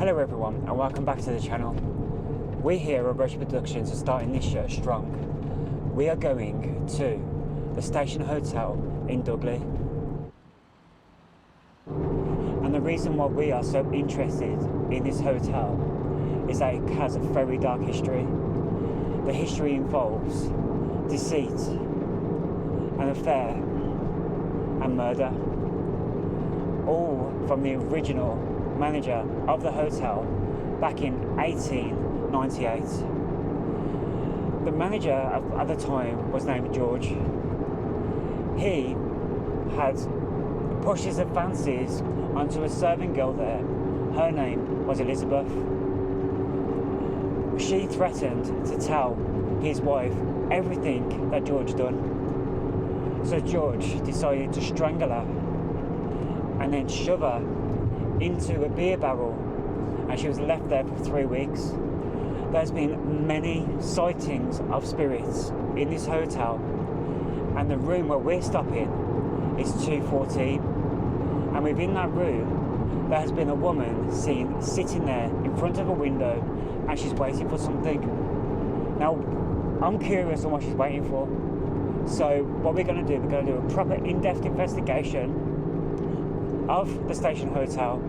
Hello everyone and welcome back to the channel. We here at Rush Productions are starting this year strong. We are going to the Station Hotel in Dudley. And the reason why we are so interested in this hotel is that it has a very dark history. The history involves deceit, an affair and murder, all from the original manager of the hotel back in 1898. The manager at the time was named George. He had pushed his advances onto a serving girl there. Her name was Elizabeth. She threatened to tell his wife everything that George done. So George decided to strangle her and then shove her into a beer barrel, and she was left there for 3 weeks. There's been many sightings of spirits in this hotel, and the room where we're stopping is 214, and within that room there has been a woman seen sitting there in front of a window, and she's waiting for something. Now I'm curious on what she's waiting for, so what we're going to do, we're going to do a proper in-depth investigation of the Station Hotel,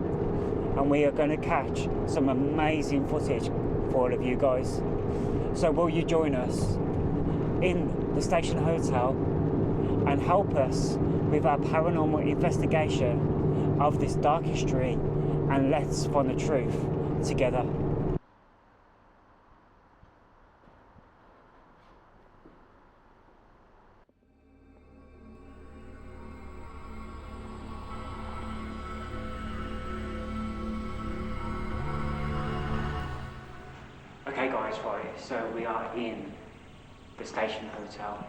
and we are going to catch some amazing footage for all of you guys. So will you join us in the Station Hotel and help us with our paranormal investigation of this dark history, and let's find the truth together. Okay guys, right, so we are in the Station Hotel.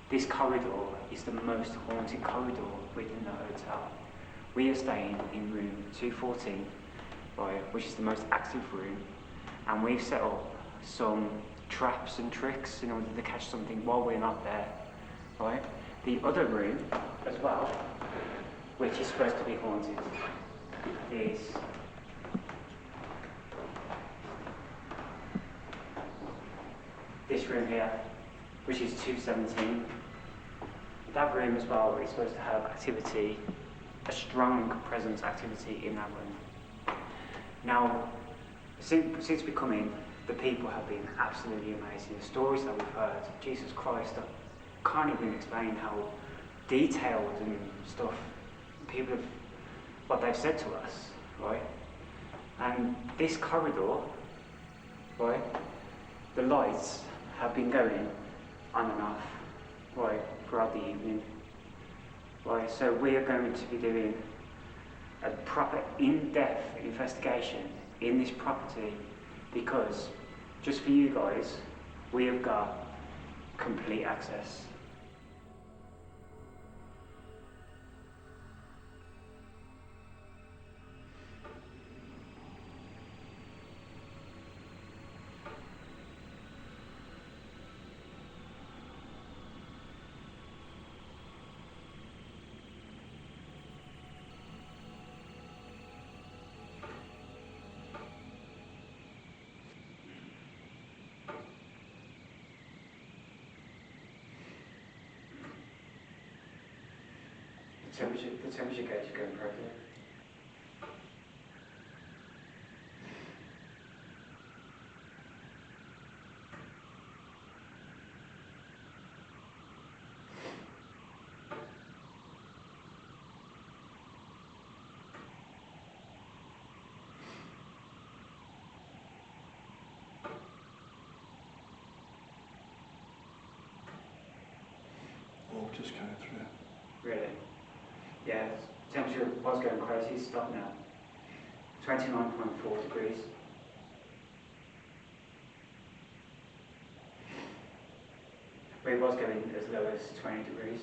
This corridor is the most haunted corridor within the hotel. We are staying in room 214, right, which is the most active room, and we've set up some traps and tricks in order to catch something while we're not there, right? The other room as well, which is supposed to be haunted, is this room here, which is 217. That room as well is supposed to have activity, a strong presence activity in that room. Now, since we come in, the people have been absolutely amazing. The stories that we've heard, Jesus Christ, I can't even explain how detailed and stuff people have, what they've said to us, right? And this corridor, right, the lights have been going on and off, right, throughout the evening. Right, so we are going to be doing a proper in-depth investigation in this property, because just for you guys, we have got complete access. The temperature gauge is going correctly. All just coming through. Really? Yeah, temperature was going crazy, it's stopped now. 29.4 degrees. But it was going as low as 20 degrees.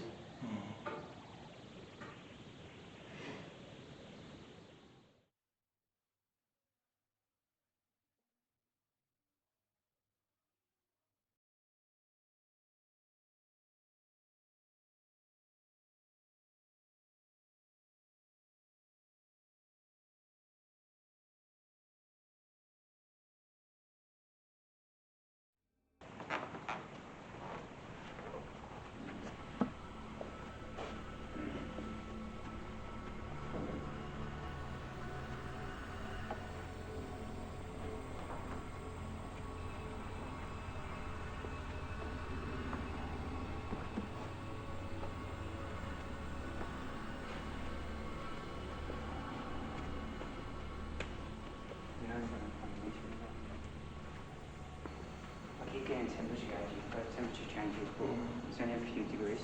change it, but it's only a few degrees.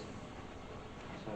So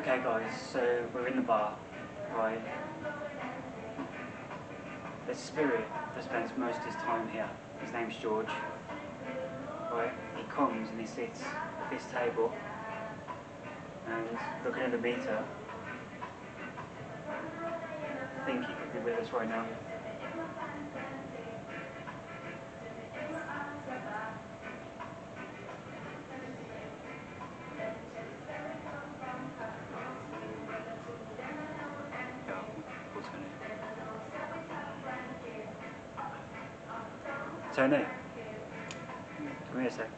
Okay guys, so we're in the bar, right? There's a spirit that spends most of his time here. His name's George, right? He comes and he sits at this table and looking at the meter, I think he could be with us right now. Yeah, what's her name? Tony, come here a sec.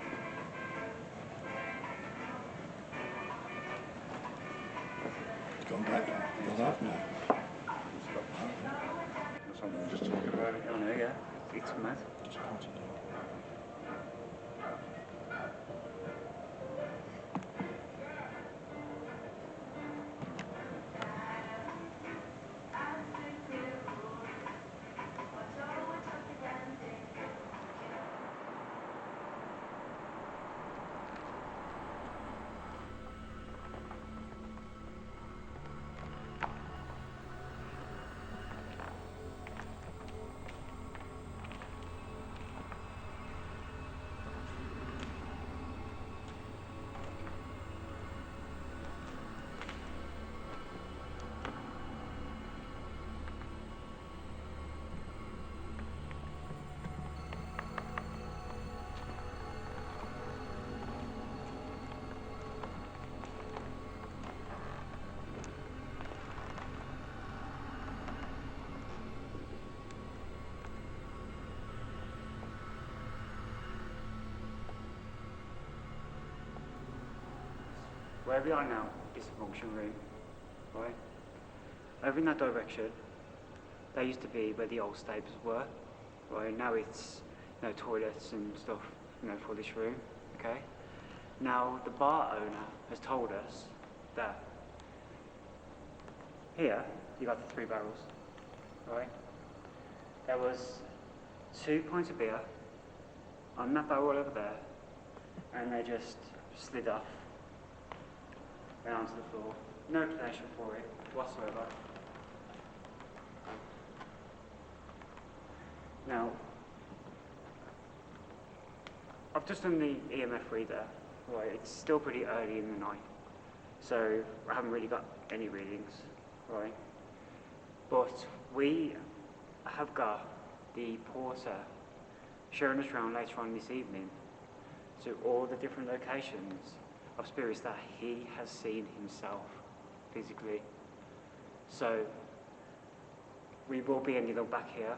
It's gone back now. It's gone off now. Stop that. That's something we just talking about it. Oh no, yeah, it's mad. Just continue. Where we are now is a function room, right? Over in that direction, that used to be where the old stables were, right? Now it's, toilets and stuff, for this room, okay? Now, the bar owner has told us that here, you got the 3 barrels, right? There was 2 pints of beer on that barrel over there, and they just slid off down to the floor. No explanation for it whatsoever. Now, I've just done the EMF reader, right? It's still pretty early in the night, so I haven't really got any readings, right? But we have got the porter showing us around later on this evening to all the different locations of spirits that he has seen himself physically. So we will be ending up back here.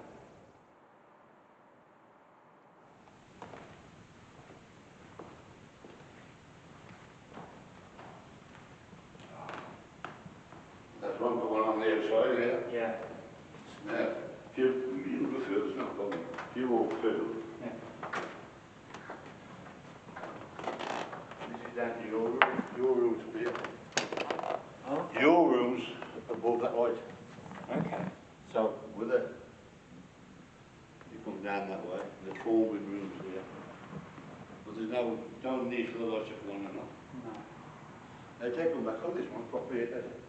There's one going on the outside here. Yeah. Now, if you go through, there's no problem. If you walk through, Yeah. this is down to your room. Your room's up here. Oh. Your room's above that height. Okay. So, with it, you come down that way, there's 4 big rooms here. But there's no need for the lights if you want to know. No. They take them back on this one, properly, does it?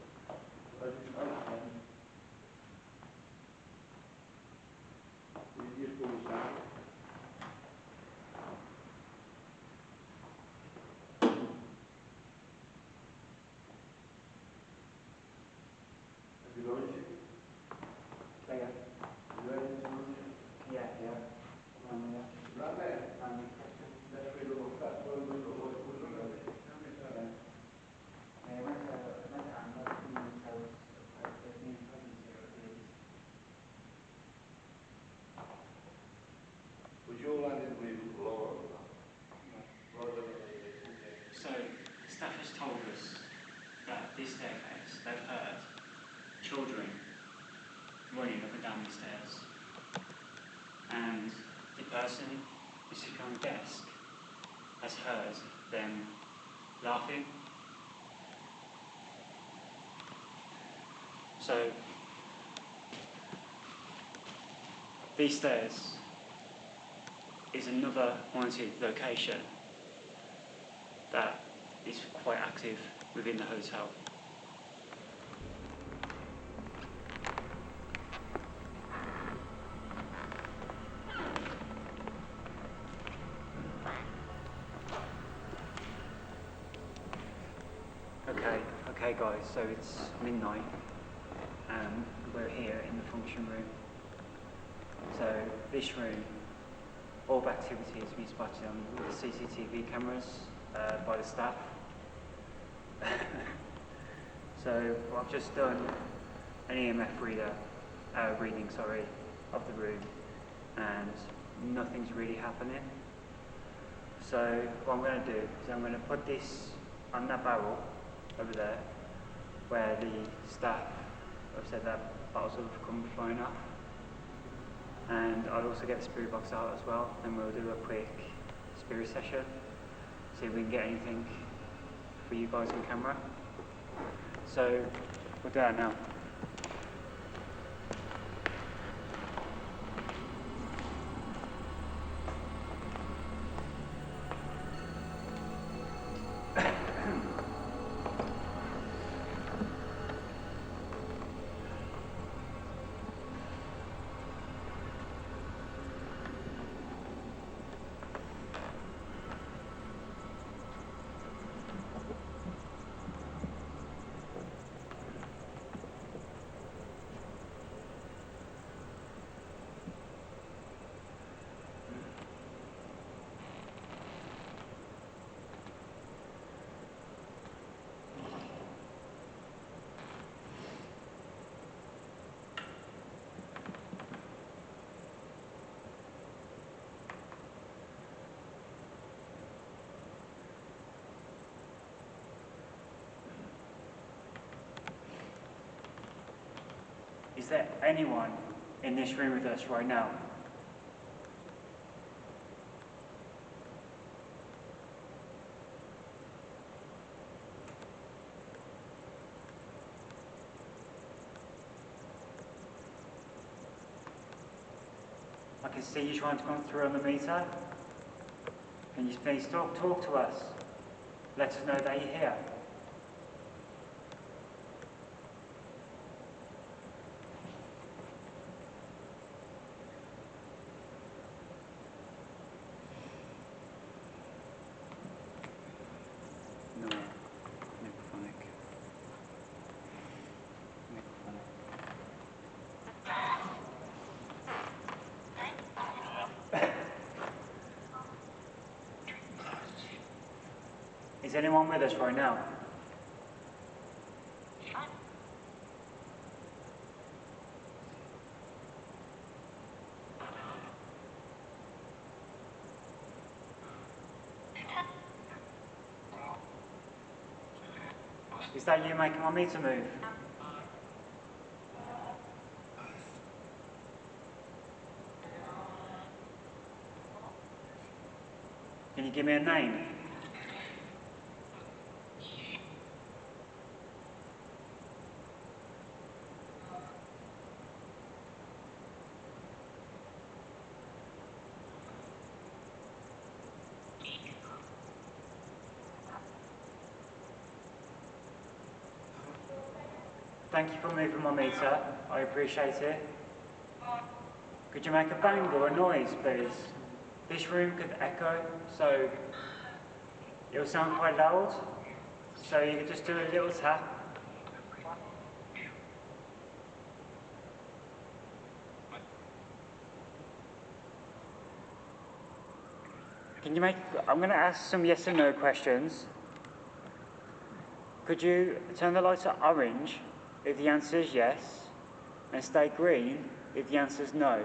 You just go inside. Have you got anything? Yeah. Have you got anything? Yeah. Yeah. Right there. That's where the that's where the light was around it. Was your landing with Laura? So, staff has told us that this staircase, they've heard children running up and down the stairs. And the person who's sitting on the desk has heard them laughing. So, these stairs is another haunted location that is quite active within the hotel. Okay guys, so it's midnight and we're here in the function room. So this room, all activity has been spotted on the CCTV cameras by the staff. So I've just done an EMF reading of the room, and nothing's really happening. So what I'm going to do is I'm going to put this on that barrel over there where the staff have said that bottles have come flying off, and I'll also get the spirit box out as well, and we'll do a quick spirit session, see if we can get anything for you guys on camera. So we'll do that now. Is there anyone in this room with us right now? I can see you trying to come through on the meter. Can you please talk to us? Let us know that you're here. No. Necrophonic. Is anyone with us right now? Is that you making my meter move? Can you give me a name? Thank you for moving my meter. I appreciate it. Could you make a bang or a noise, please? This room could echo, so it'll sound quite loud. So you could just do a little tap. I'm going to ask some yes and no questions. Could you turn the lights to orange if the answer is yes, and stay green if the answer is no?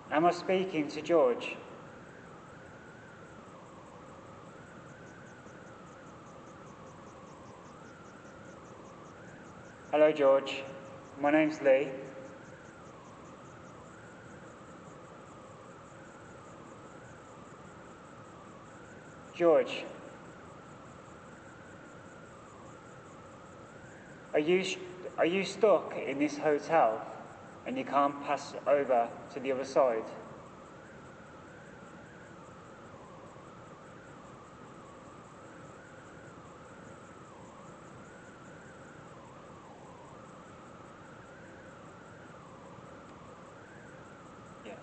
Am I speaking to George? Hello, George. My name's Lee. George, are you stuck in this hotel and you can't pass over to the other side? Yes.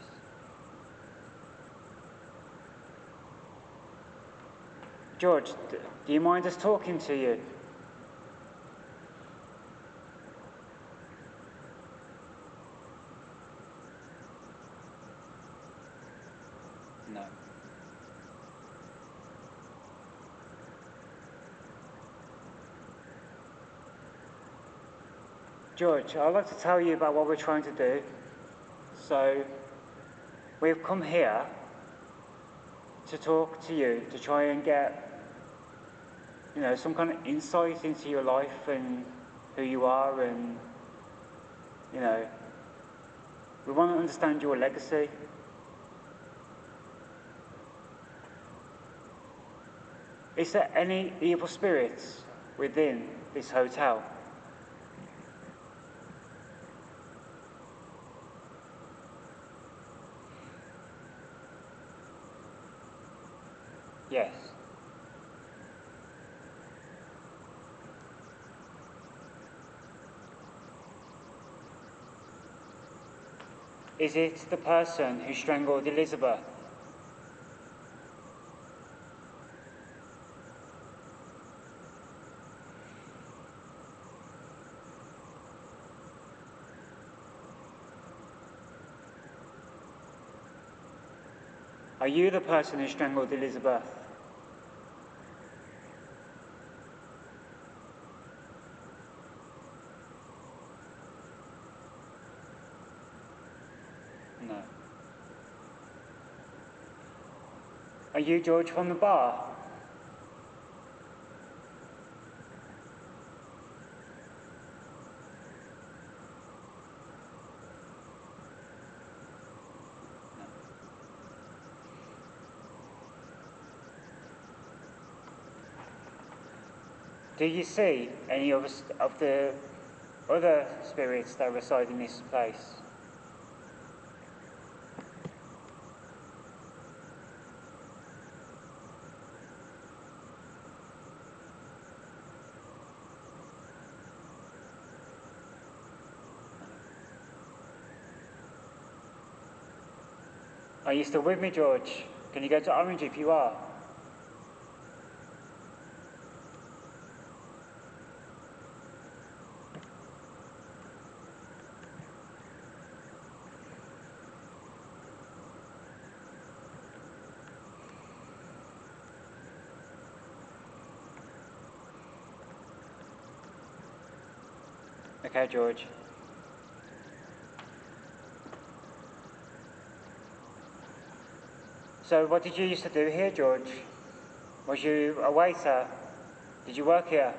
George, do you mind us talking to you? No. George, I'd like to tell you about what we're trying to do. So, we've come here to talk to you, to try and get, some kind of insight into your life and who you are, and, we want to understand your legacy. Is there any evil spirits within this hotel? Yes. Is it the person who strangled Elizabeth? Are you the person who strangled Elizabeth? No. Are you George from the bar? Do you see any of the other spirits that reside in this place? Are you still with me, George? Can you go to Orange if you are? Okay, George. So what did you used to do here, George? Was you a waiter? Did you work here?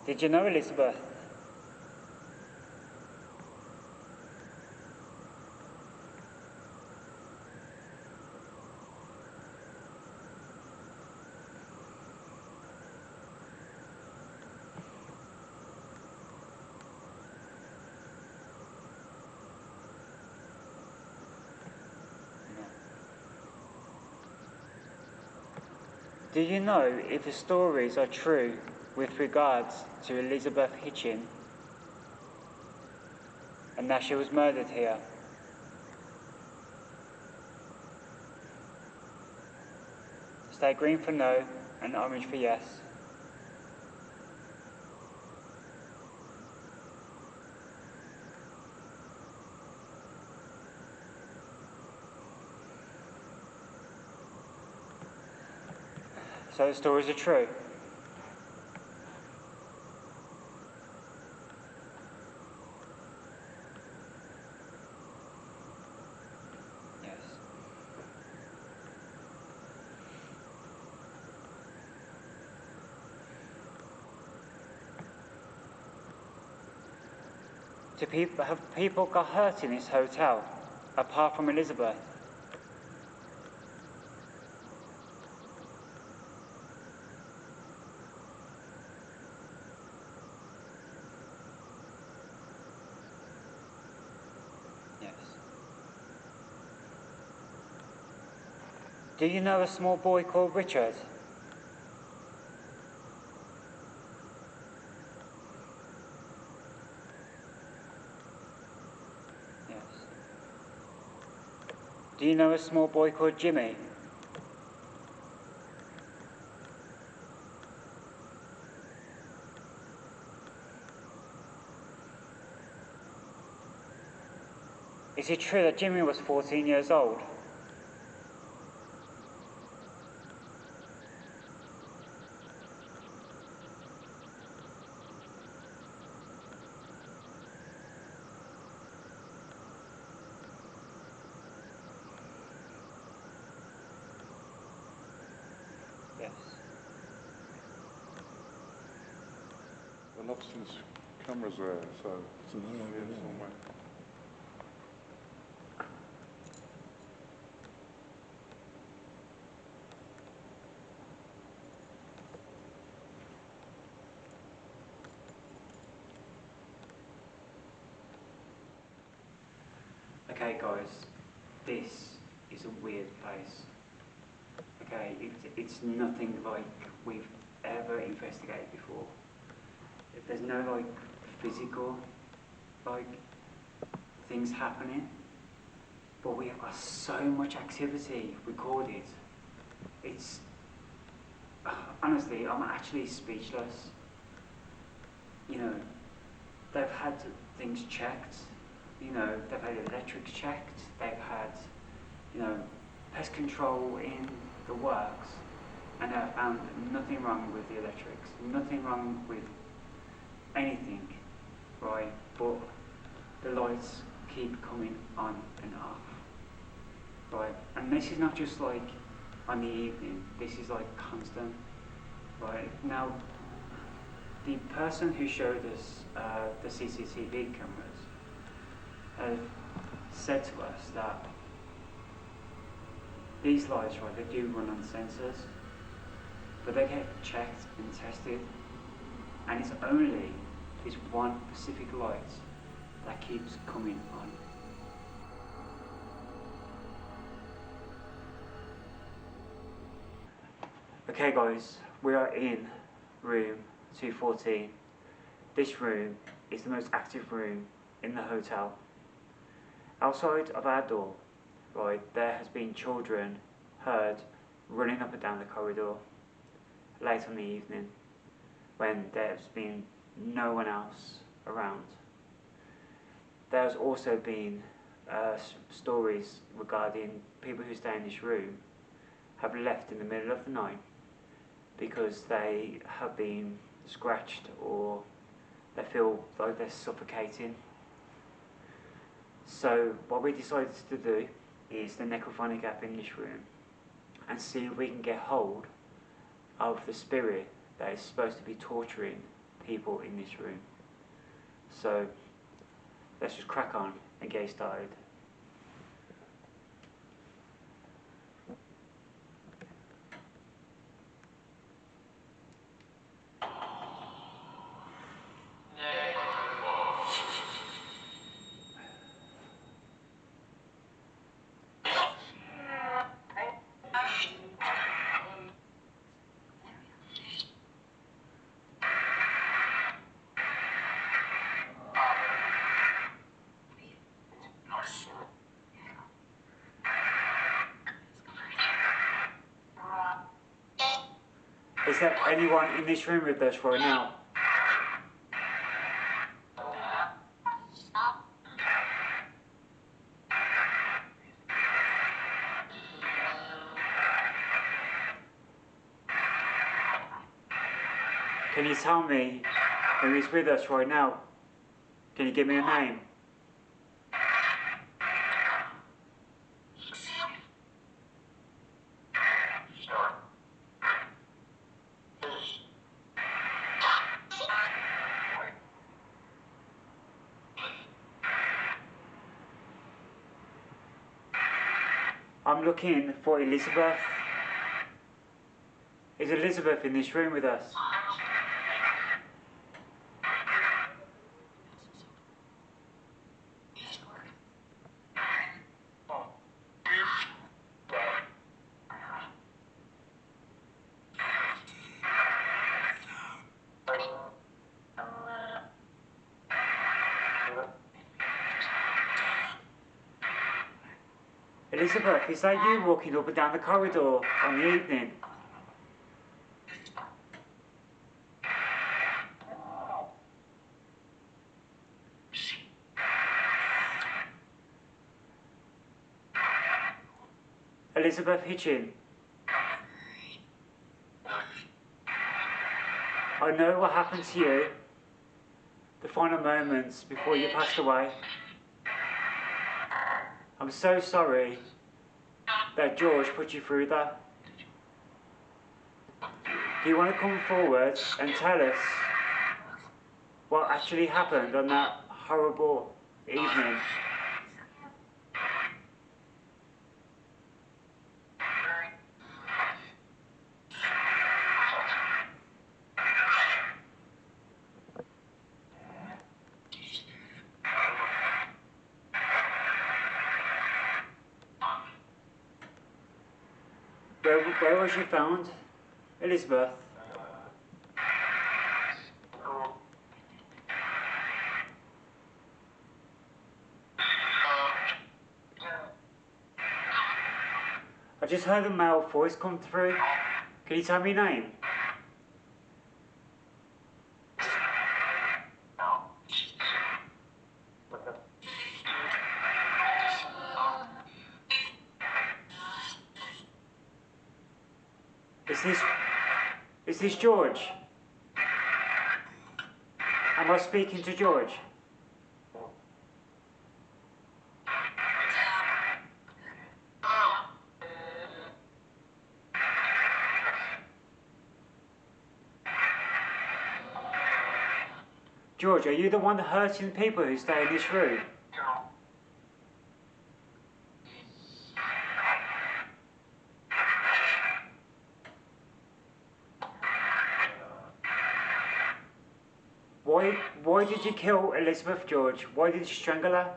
Did you know Elizabeth? Do you know if the stories are true with regards to Elizabeth Hitchin and that she was murdered here? Stay green for no and orange for yes. So the stories are true. Yes. Have people got hurt in this hotel, apart from Elizabeth? Yes. Do you know a small boy called Richard? Yes. Do you know a small boy called Jimmy? Is it true that Jimmy was 14 years old? Yes. The lobster's camera's there, so it's here somewhere. Okay guys, this is a weird place. Okay, it's nothing like we've ever investigated before. There's no like physical like things happening, but we have got so much activity recorded. It's honestly, I'm actually speechless. You know, they've had things checked. You know, they've had electrics checked. They've had, you know, pest control in the works, and they've found nothing wrong with the electrics, nothing wrong with anything, right? But the lights keep coming on and off, right? And this is not just like on the evening, this is like constant, right? Now, the person who showed us the CCTV cameras have said to us that these lights, right, they do run on sensors, but they get checked and tested, and it's only this one specific light that keeps coming on. Okay guys, we are in room 214. This room is the most active room in the hotel. Outside of our door, right, there has been children heard running up and down the corridor late in the evening when there's been no one else around. There's also been stories regarding people who stay in this room have left in the middle of the night because they have been scratched or they feel like they're suffocating. So what we decided to do is the necrophonic app in this room and see if we can get hold of the spirit that is supposed to be torturing people in this room. So let's just crack on and get started. Is there anyone in this room with us right now? Can you tell me who is with us right now? Can you give me a name? I'm looking for Elizabeth. Is Elizabeth in this room with us? Elizabeth, is that you walking up and down the corridor on the evening? Elizabeth Hitchin. I know what happened to you the final moments before you passed away. I'm so sorry that George put you through that. Do you want to come forward and tell us what actually happened on that horrible evening? Where was you found, Elizabeth? I just heard a male voice come through. Can you tell me your name? Is this George? Am I speaking to George? George, are you the one hurting people who stay in this room? Why did you kill Elizabeth, George? Why did you strangle her?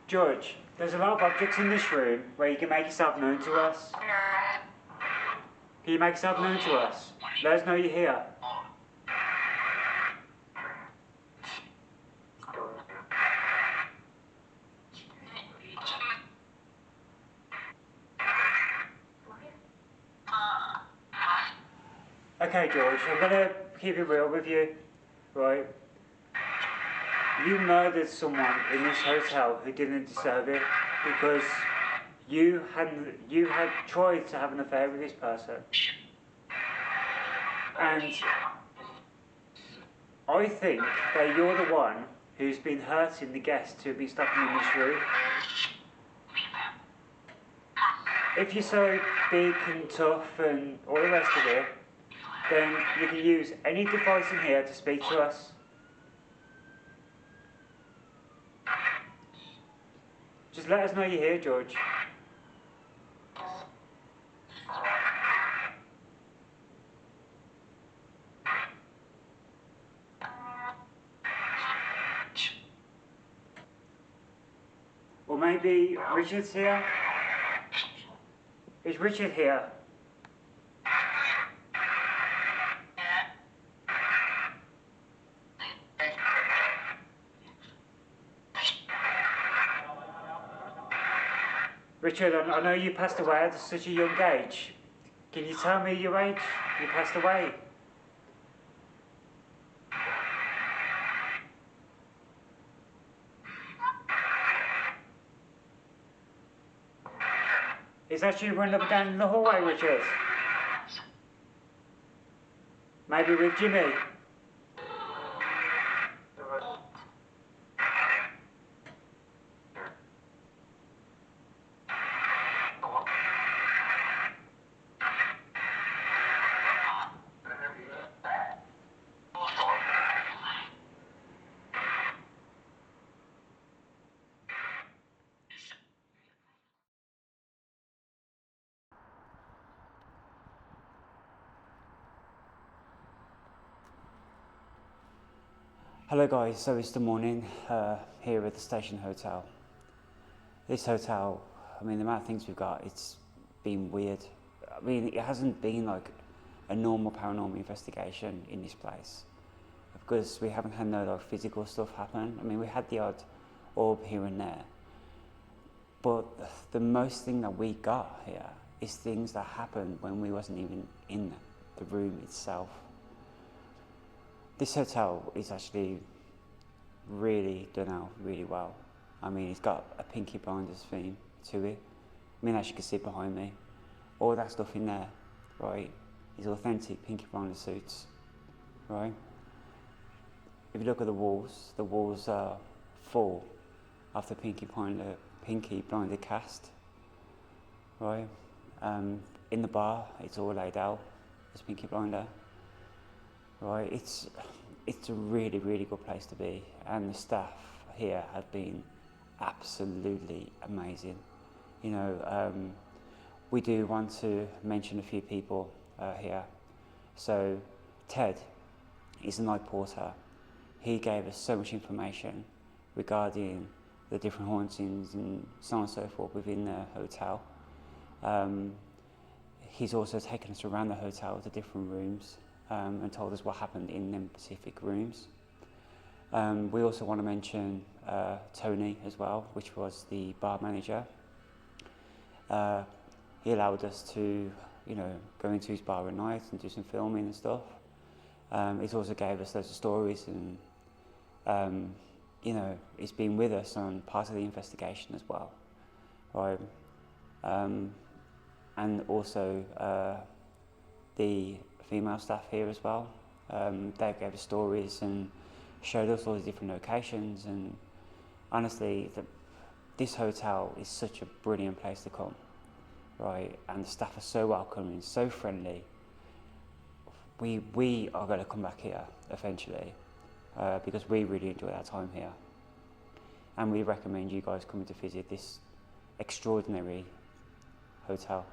George, there's a lot of objects in this room where you can make yourself known to us. Can you make yourself known to us? Let us know you're here. Okay, George, I'm gonna keep it real with you, right? You murdered someone in this hotel who didn't deserve it because you had tried to have an affair with this person. And I think that you're the one who's been hurting the guests who've been stopping in this room. If you're so big and tough and all the rest of it, then you can use any device in here to speak to us. Just let us know you're here, George. Or maybe Richard's here? Is Richard here? Richard, I know you passed away at such a young age. Can you tell me your age you passed away? Is that you running up and down in the hallway, Richard? Maybe with Jimmy? Hello guys, so it's the morning here at the Station Hotel. This hotel, I mean the amount of things we've got, it's been weird. I mean it hasn't been like a normal paranormal investigation in this place because we haven't had no like physical stuff happen. I mean we had the odd orb here and there, but the most thing that we got here is things that happened when we wasn't even in the room itself. This hotel is actually really done out really well. I mean, it's got a Pinky Blinders theme to it. I mean, as you can see behind me, all that stuff in there, right, is authentic Pinky Blinders suits, right? If you look at the walls are full of the Pinky Blinder cast, right? In the bar, it's all laid out as Pinky Blinder. Right, it's a really, really good place to be, and the staff here have been absolutely amazing. You know, we do want to mention a few people here. So, Ted is the night porter. He gave us so much information regarding the different hauntings and so on and so forth within the hotel. He's also taken us around the hotel to different rooms. And told us what happened in them specific rooms. We also want to mention Tony as well, which was the bar manager. He allowed us to, you know, go into his bar at night and do some filming and stuff. He also gave us loads of stories and, you know, he's been with us on part of the investigation as well, right? And also the female staff here as well. They gave us stories and showed us all the different locations, and honestly this hotel is such a brilliant place to come, right? And the staff are so welcoming, so friendly. We are going to come back here eventually because we really enjoy our time here, and we recommend you guys coming to visit this extraordinary hotel.